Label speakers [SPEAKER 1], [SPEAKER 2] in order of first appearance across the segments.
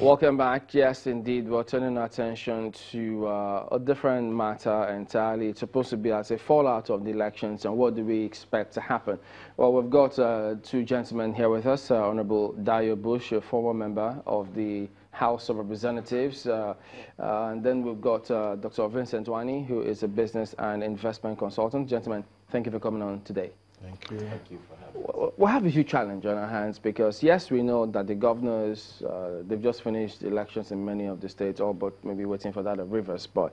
[SPEAKER 1] Welcome back. Yes, indeed, we're turning our attention to a different matter entirely. It's supposed to be as a fallout of the elections, and what do we expect to happen? Well, we've got two gentlemen here with us. Honorable Dayo Bush, a former member of the House of Representatives, and then we've got Dr. Vincent Wani, who is a business and investment consultant. Gentlemen, thank you for coming on today.
[SPEAKER 2] Thank you. Thank you for having us.
[SPEAKER 1] We have a huge challenge on our hands because, yes, we know that the governors, they've just finished elections in many of the states, all but maybe waiting for that of Rivers, but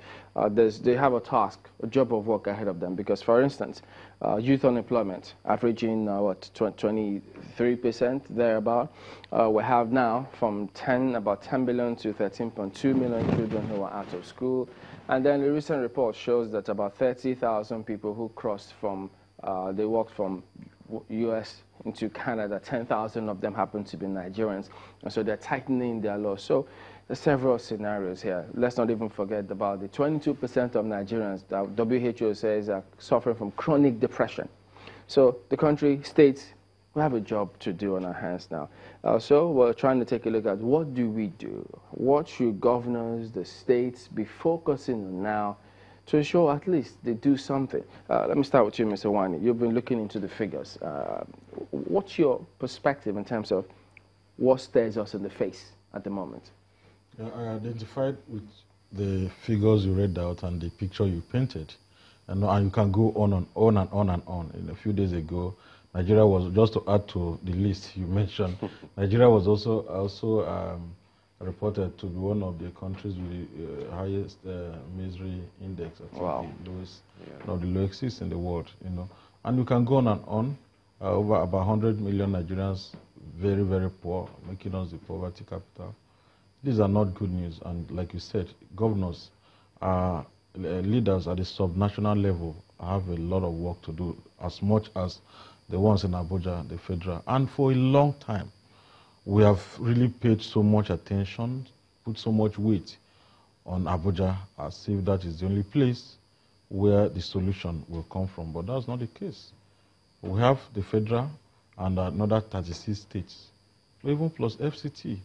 [SPEAKER 1] they have a task, a job of work ahead of them because, for instance, youth unemployment averaging, 23% thereabout. We have now from about 10 billion to 13.2 million children who are out of school. And then the recent report shows that about 30,000 people who crossed from they walked from U.S. into Canada. 10,000 of them happen to be Nigerians, and so they're tightening their laws. So there's several scenarios here. Let's not even forget about the 22% of Nigerians that WHO says are suffering from chronic depression. So the country, states, we have a job to do on our hands now. So we're trying to take a look at what do we do? What should governors, the states be focusing on now to ensure at least they do something? Let me start with you, Mr. Wani. You've been looking into the figures. What's your perspective in terms of what stares us in the face at the moment?
[SPEAKER 2] I identified with the figures you read out and the picture you painted. And you can go on and on and on and on. A few days ago, Nigeria was, just to add to the list you mentioned, Nigeria was also reported to be one of the countries with the highest misery index. I think
[SPEAKER 1] wow.
[SPEAKER 2] The lowest, no, the lowest in the world, you know. And you can go on and on. Over about 100 million Nigerians, very, very poor, making us the poverty capital. These are not good news. And like you said, governors, leaders at the subnational level have a lot of work to do, as much as the ones in Abuja, the federal. And for a long time, we have really paid so much attention, put so much weight on Abuja as if that is the only place where the solution will come from. But that's not the case. We have the federal and another 36 states, even plus FCT,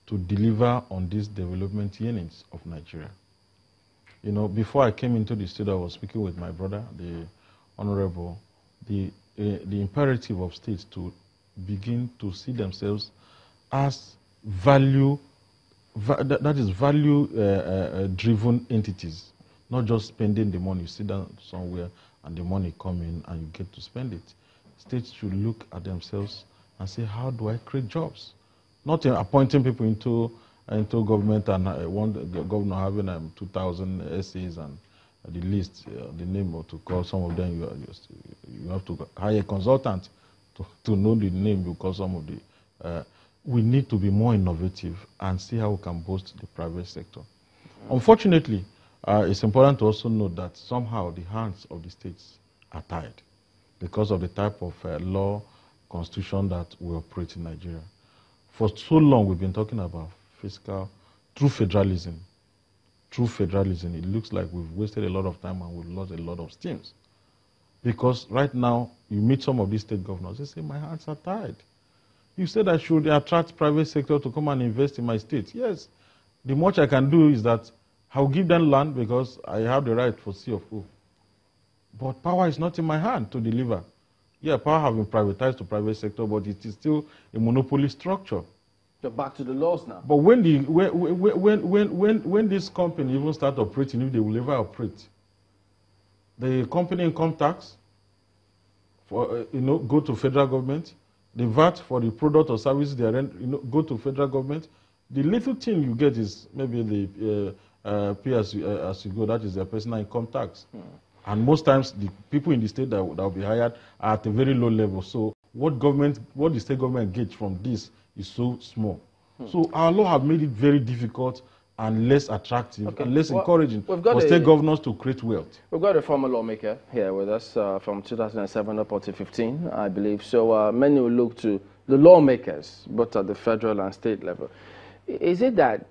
[SPEAKER 2] to deliver on these development yearnings of Nigeria. You know, before I came into the studio, I was speaking with my brother, the Honorable, the imperative of states to begin to see themselves as value-driven entities, not just spending the money. You sit down somewhere and the money come in and you get to spend it. States should look at themselves and say, how do I create jobs? Not appointing people into government and one governor having 2,000 essays and the list, the name, or to call some of them. You have to hire a consultant to know the name because some of the. We need to be more innovative and see how we can boost the private sector. Unfortunately, it's important to also note that somehow the hands of the states are tied because of the type of law, constitution that we operate in Nigeria. For so long, we've been talking about fiscal, true federalism. True federalism, it looks like we've wasted a lot of time and we've lost a lot of steams. Because right now, you meet some of these state governors, they say, my hands are tied. You said I should attract private sector to come and invest in my state. Yes, the much I can do is that I'll give them land because I have the right for C of O. But power is not in my hand to deliver. Yeah, power has been privatized to private sector, but it is still a monopoly structure.
[SPEAKER 1] So back to the laws now.
[SPEAKER 2] But when this company even start operating, if they will ever operate, the company income tax for go to federal government. The VAT for the product or service they rent, go to federal government. The little thing you get is maybe the pay as you go. That is their personal income tax. And most times the people in the state that will be hired are at a very low level. So what the state government gets from this is so small. So our law have made it very difficult and less attractive and less encouraging for state governors to create wealth.
[SPEAKER 1] We've got a former lawmaker here with us from 2007 up to 2015, I believe. So many will look to the lawmakers, both at the federal and state level. Is it that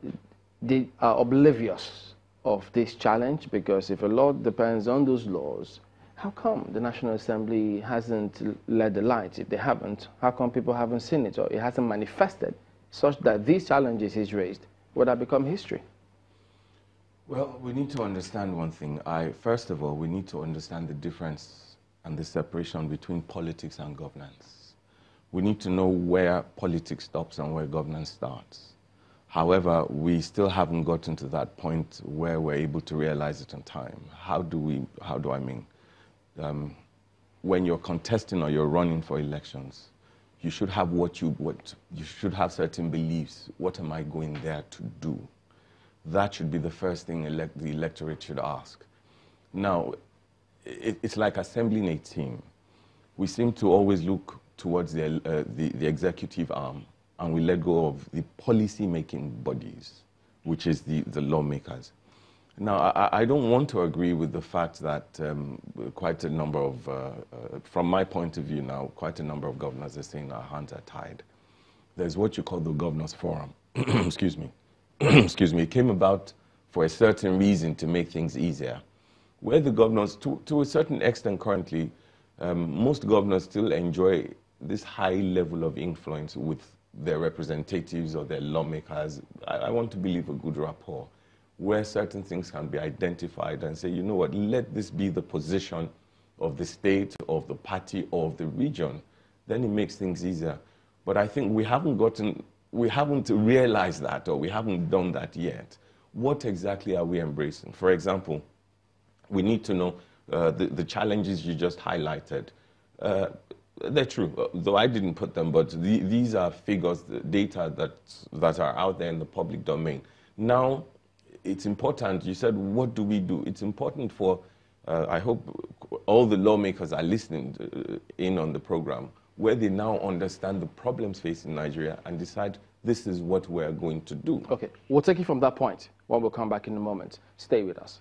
[SPEAKER 1] they are oblivious of this challenge? Because if a law depends on those laws, how come the National Assembly hasn't led the light? If they haven't, how come people haven't seen it or it hasn't manifested such that these challenges he's raised would have become history?
[SPEAKER 3] Well, we need to understand one thing. First of all, we need to understand the difference and the separation between politics and governance. We need to know where politics stops and where governance starts. However, we still haven't gotten to that point where we're able to realize it in time. How do I mean? When you're contesting or you're running for elections, you should have you should have certain beliefs. What am I going there to do? That should be the first thing the electorate should ask. Now, it's like assembling a team. We seem to always look towards the executive arm, and we let go of the policy-making bodies, which is the lawmakers. Now, I don't want to agree with the fact that quite a number of, from my point of view now, quite a number of governors are saying our hands are tied. There's what you call the Governors Forum. Excuse me. Excuse me. It came about for a certain reason to make things easier. Where the governors, to a certain extent currently, most governors still enjoy this high level of influence with their representatives or their lawmakers. I want to believe a good rapport, where certain things can be identified and say, you know what, let this be the position of the state, of the party, or of the region. Then it makes things easier. But I think we haven't realized that, or we haven't done that yet. What exactly are we embracing? For example, we need to know the challenges you just highlighted. They're true, though I didn't put them, but these are figures, data that are out there in the public domain. Now, it's important, you said, what do we do? It's important for, I hope all the lawmakers are listening in on the program, where they now understand the problems facing Nigeria and decide this is what we're going to do.
[SPEAKER 1] Okay, we'll take it from that point when we'll come back in a moment. Stay with us.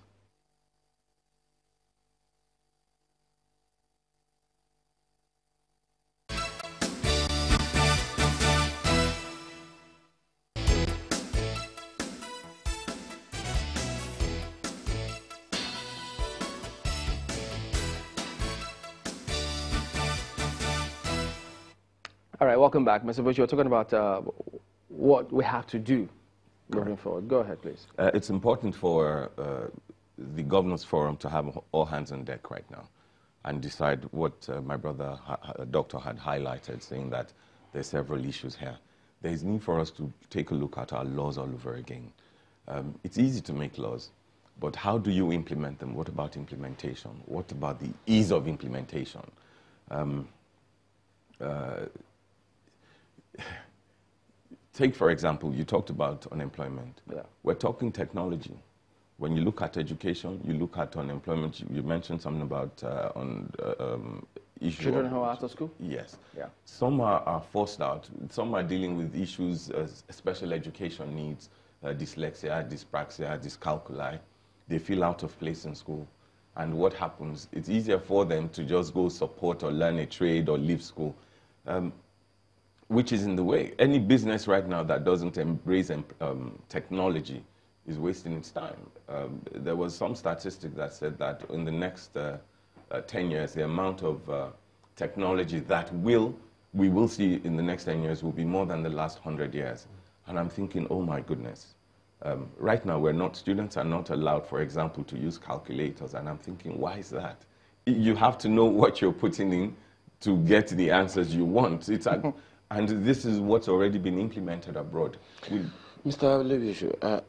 [SPEAKER 1] All right, welcome back. Mr. Bush, you're talking about what we have to do moving forward. Go ahead, please.
[SPEAKER 3] It's important for the Governors Forum to have all hands on deck right now and decide what my brother, doctor, had highlighted, saying that there's several issues here. There is need for us to take a look at our laws all over again. It's easy to make laws, but how do you implement them? What about implementation? What about the ease of implementation? Take, for example, you talked about unemployment.
[SPEAKER 1] Yeah.
[SPEAKER 3] We're talking technology. When you look at education, you look at unemployment, you mentioned something about issues.
[SPEAKER 1] Children who are out of school?
[SPEAKER 3] Yes.
[SPEAKER 1] Yeah.
[SPEAKER 3] Some are forced out. Some are dealing with issues, special education needs, dyslexia, dyspraxia, dyscalculia. They feel out of place in school. And what happens? It's easier for them to just go support or learn a trade or leave school. Which is in the way. Any business right now that doesn't embrace technology is wasting its time. There was some statistic that said that in the next 10 years, the amount of technology that we will see in the next 10 years will be more than the last 100 years. And I'm thinking, oh my goodness. Right now, students are not allowed, for example, to use calculators. And I'm thinking, why is that? You have to know what you're putting in to get the answers you want. And this is what's already been implemented abroad.
[SPEAKER 4] Mr. Levishu,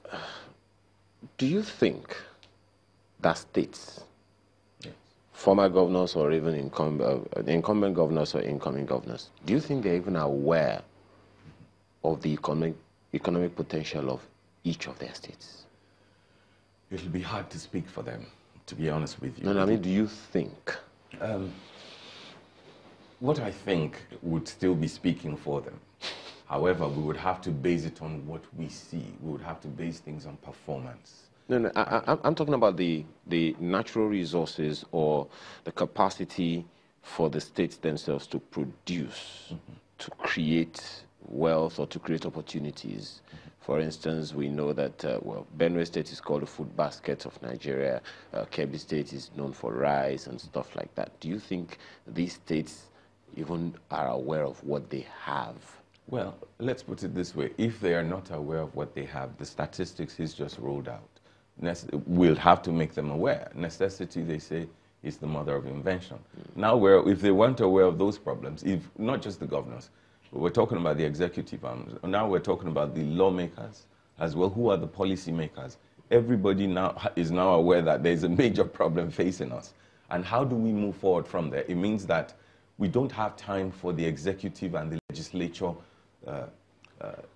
[SPEAKER 4] do you think that states,
[SPEAKER 3] yes,
[SPEAKER 4] former governors or even incumbent governors or incoming governors, do you think they're even aware of the economic potential of each of their states?
[SPEAKER 3] It'll be hard to speak for them, to be honest with you.
[SPEAKER 4] No, I mean, do you think?
[SPEAKER 3] What I think would still be speaking for them. However, we would have to base it on what we see. We would have to base things on performance.
[SPEAKER 4] No, I'm talking about the natural resources or the capacity for the states themselves to produce, to create wealth or to create opportunities. For instance, we know that, Benue State is called the food basket of Nigeria. Kebbi State is known for rice and stuff like that. Do you think these states even are aware of what they have?
[SPEAKER 3] Well, let's put it this way. If they are not aware of what they have, the statistics he's just rolled out, we'll have to make them aware. Necessity, they say, is the mother of invention. Now, if they weren't aware of those problems, if not just the governors, we're talking about the executive arms, now we're talking about the lawmakers as well, who are the policy makers. Everybody now is now aware that there's a major problem facing us. And how do we move forward from there? It means that we don't have time for the executive and the legislature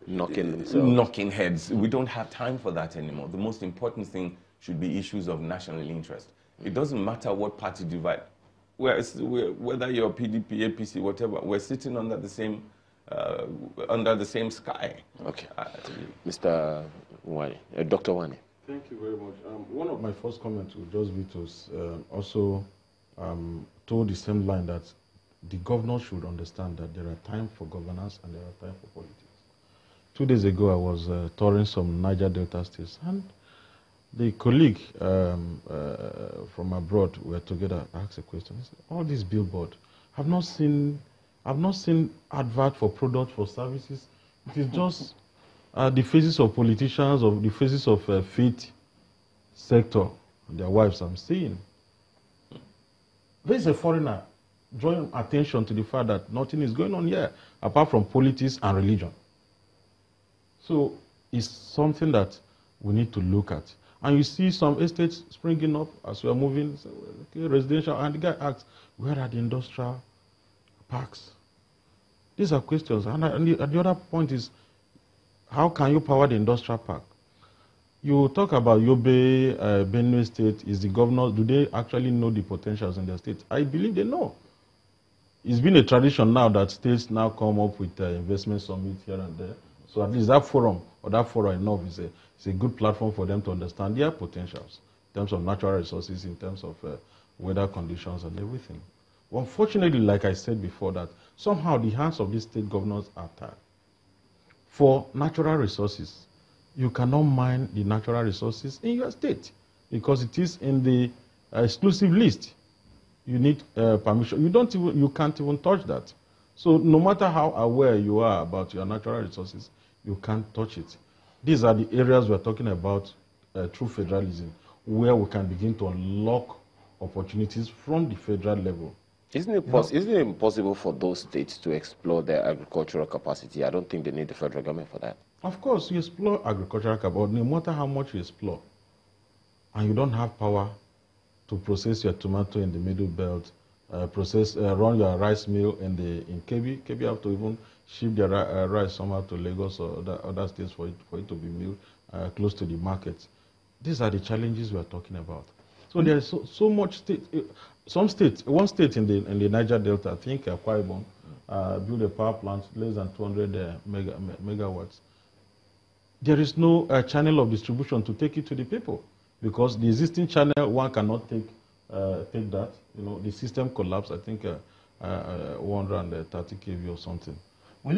[SPEAKER 3] knocking heads. We don't have time for that anymore. The most important thing should be issues of national interest. It doesn't matter what party divide. Whether you're PDP, APC, whatever, we're sitting under the same sky.
[SPEAKER 4] Okay. Mr. Wani, Dr. Wani.
[SPEAKER 2] Thank you very much. One of my first comments would just be to also told the same line that the governors should understand that there are times for governance and there are times for politics. 2 days ago, I was touring some Niger Delta states, and the colleague from abroad were together. I asked a question. He said, all these billboards, I've not seen advert for products, for services. It is just the faces of politicians, of the faces of faith sector and their wives I'm seeing. There's a foreigner drawing attention to the fact that nothing is going on here apart from politics and religion. So it's something that we need to look at. And you see some estates springing up as we are moving, so, okay, residential, and the guy asks, where are the industrial parks? These are questions. And the other point is, how can you power the industrial park? You talk about Yobe, Benue State, is the governor, do they actually know the potentials in their state? I believe they know. It's been a tradition now that states now come up with investment summit here and there. So at least that forum, or that forum enough, is a good platform for them to understand their potentials in terms of natural resources, in terms of weather conditions and everything. Unfortunately, like I said before, that somehow the hands of these state governors are tied. For natural resources, you cannot mine the natural resources in your state because it is in the exclusive list. You need permission. You can't even touch that. So no matter how aware you are about your natural resources, you can't touch it. These are the areas we're talking about through federalism, where we can begin to unlock opportunities from the federal level.
[SPEAKER 4] Isn't it impossible for those states to explore their agricultural capacity? I don't think they need the federal government for that.
[SPEAKER 2] Of course, you explore agricultural capacity, no matter how much you explore, and you don't have power to process your tomato in the middle belt, run your rice mill in Kebbi. Kebbi have to even ship their rice somehow to Lagos or other states for it to be milled close to the markets. These are the challenges we are talking about. So there is so much state. One state in the Niger Delta, I think Akwa Ibom, built a power plant less than 200 megawatts. There is no channel of distribution to take it to the people because the existing channel, one cannot take that. You know, the system collapsed, I think 130 kV or something.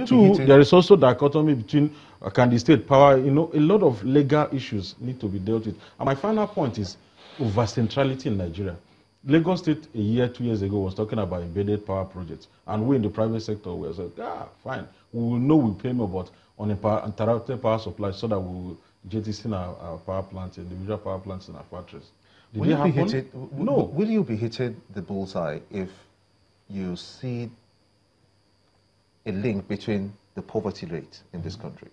[SPEAKER 2] Two, there is also dichotomy between can the state power, you know, a lot of legal issues need to be dealt with. And my final point is over centrality in Nigeria. Lagos State a year, 2 years ago was talking about embedded power projects. And we in the private sector were saying, fine, we will know we pay more, but on uninterrupted power supply so that we will jettison our power plants, individual power plants in our factories.
[SPEAKER 5] Will you be hitting the bullseye if you see a link between the poverty rate in this country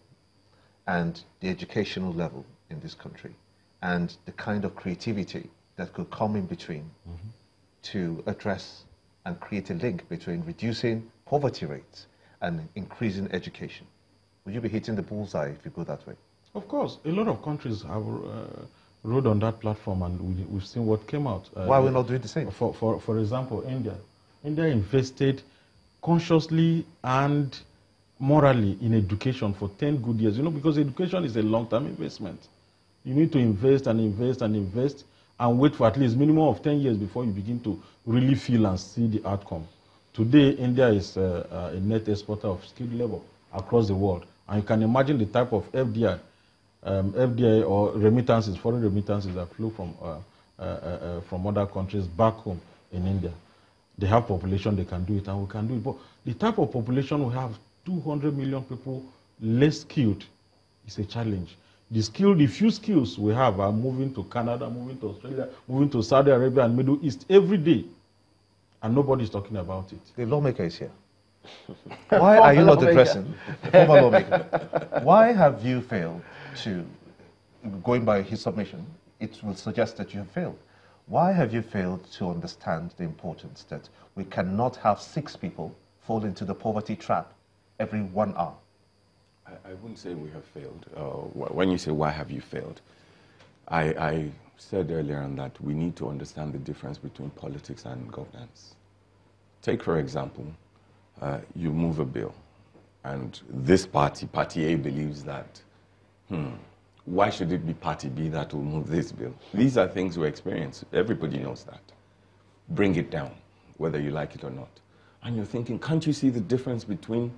[SPEAKER 5] and the educational level in this country and the kind of creativity that could come in between to address and create a link between reducing poverty rates and increasing education? Will you be hitting the bullseye if you go that way?
[SPEAKER 2] Of course. A lot of countries have rode on that platform and we've seen what came out.
[SPEAKER 5] Why are we not doing the same?
[SPEAKER 2] For example, India. India invested consciously and morally in education for 10 good years. You know, because education is a long-term investment. You need to invest and invest and invest and wait for at least minimum of 10 years before you begin to really feel and see the outcome. Today, India is a net exporter of skilled labor across the world. And you can imagine the type of FDI or remittances, foreign remittances that flow from other countries back home in India. They have population, they can do it, and we can do it. But the type of population we have 200 million people less skilled is a challenge. The few skills we have are moving to Canada, moving to Australia, moving to Saudi Arabia and Middle East every day. And nobody's talking about it.
[SPEAKER 5] The lawmaker is here. Why are you not addressing the former lawmaker? Why have you failed to, going by his submission, it will suggest that you have failed. Why have you failed to understand the importance that we cannot have 6 people fall into the poverty trap every 1 hour?
[SPEAKER 3] I wouldn't say we have failed. When you say, why have you failed? I said earlier on that we need to understand the difference between politics and governance. Take, for example, you move a bill, and this Party A, believes that, why should it be Party B that will move this bill? These are things we experience. Everybody knows that. Bring it down, whether you like it or not. And you're thinking, can't you see the difference between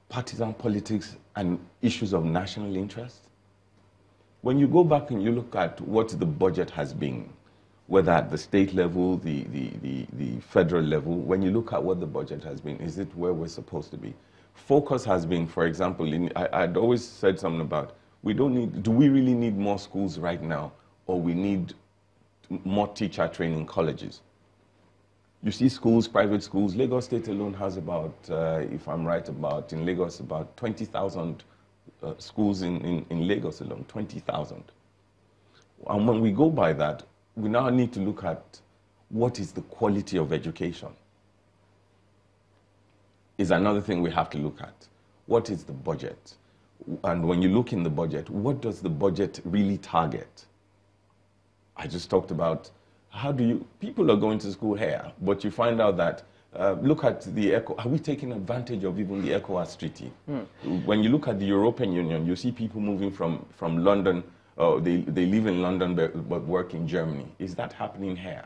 [SPEAKER 3] partisan politics and issues of national interest? When you go back and you look at what the budget has been, whether at the state level, the federal level, when you look at what the budget has been, is it where we're supposed to be? Focus has been, for example, I'd always said something about, do we really need more schools right now, or we need more teacher training colleges? You see schools, private schools. Lagos State alone has about, if I'm right, in Lagos, about 20,000 schools in Lagos alone, 20,000. And when we go by that, we now need to look at what is the quality of education. Is another thing we have to look at. What is the budget? And when you look in the budget, what does the budget really target? I just talked about people are going to school here, but you find out that, look at the are we taking advantage of even the ECOWAS treaty? When you look at the European Union, you see people moving from London, they live in London but work in Germany. Is that happening here?